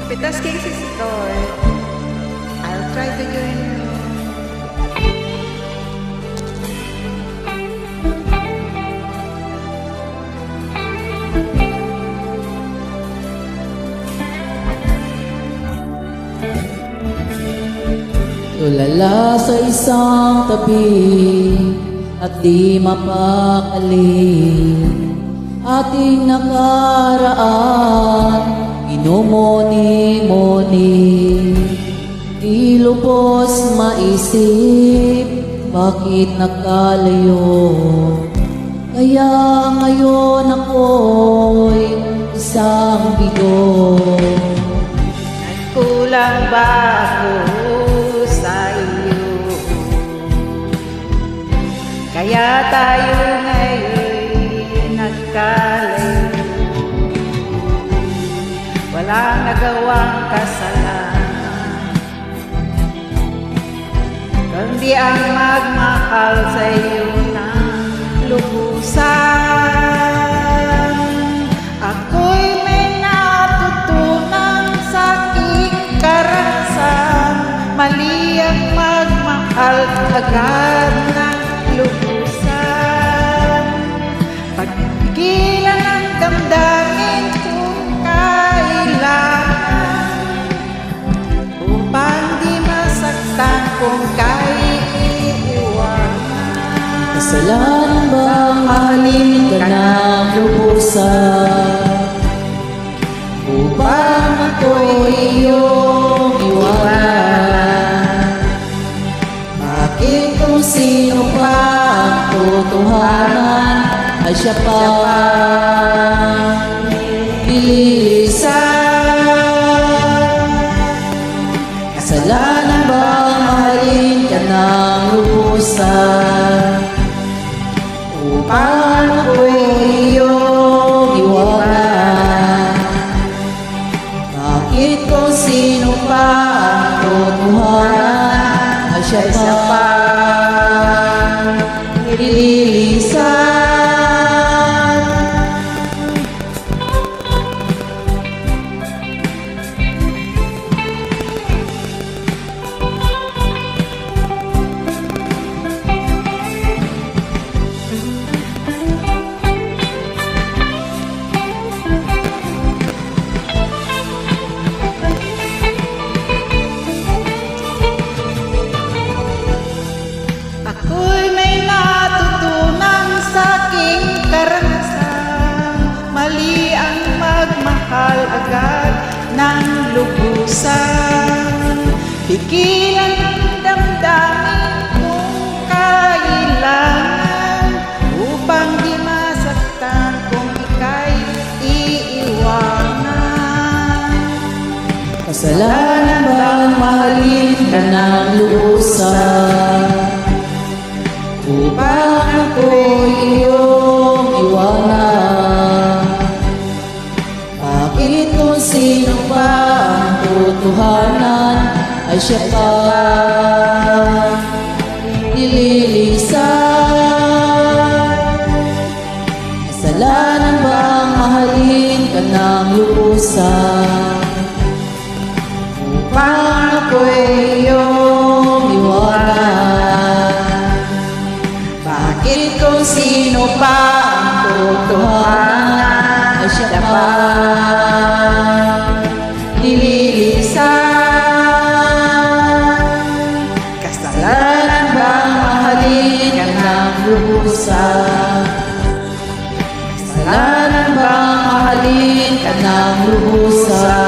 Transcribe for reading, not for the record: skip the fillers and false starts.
Pitas King Sister, I'll try to join you. Tulala sa isang tabi at di mapakali ating nakaraan, inumoni-moni, di lubos maisip bakit nakalayo. Kaya ngayon ako'y isang bigo. Kulang ba ako sa iyo? Kaya tayo ngayon nagkalayo. Walang nagawang kasalanan, kundi ang magmahal sa iyo ng lubusan. Ako'y may natutunan sa aking karanasan, mali ang magmahal agad ng lubusan. Pagpigilan ang damdamin kung kailangan, upang di masaktan kung kaiiwanan. Kasalanan bang mahalin ka ng lubusan upang ako'y iyong iwanan? Bakit kung sino pa ang totohanan ay siya pa nililisan? Kasalanan bang mahalin ka ng lubusan upang ako'y iyong iwanan? Bakit kung sino pa ang totohanan ay siya pa nililisan? Ako'y may natutunan sa aking karanasan, mali ang magmahal agad ng lubusan. Pigilan ang damdamin kung kailangan, upang di masaktan kung ika'y iiwanan. Kasalanan bang mahalin ka ng lubusan upang ako'y iyong iwanan? Bakit kung sino pa ang totohanan ay siya pa nililisan? Kasalanan bang mahalin ka ng lubusan upang ako'y iyong iwanan? Bakit kung sino pa ang totohanan ay siya pa nililisan? Kasalanan bang mahalin ka ng lubusan? Kasalanan bang mahalin ka ng lubusan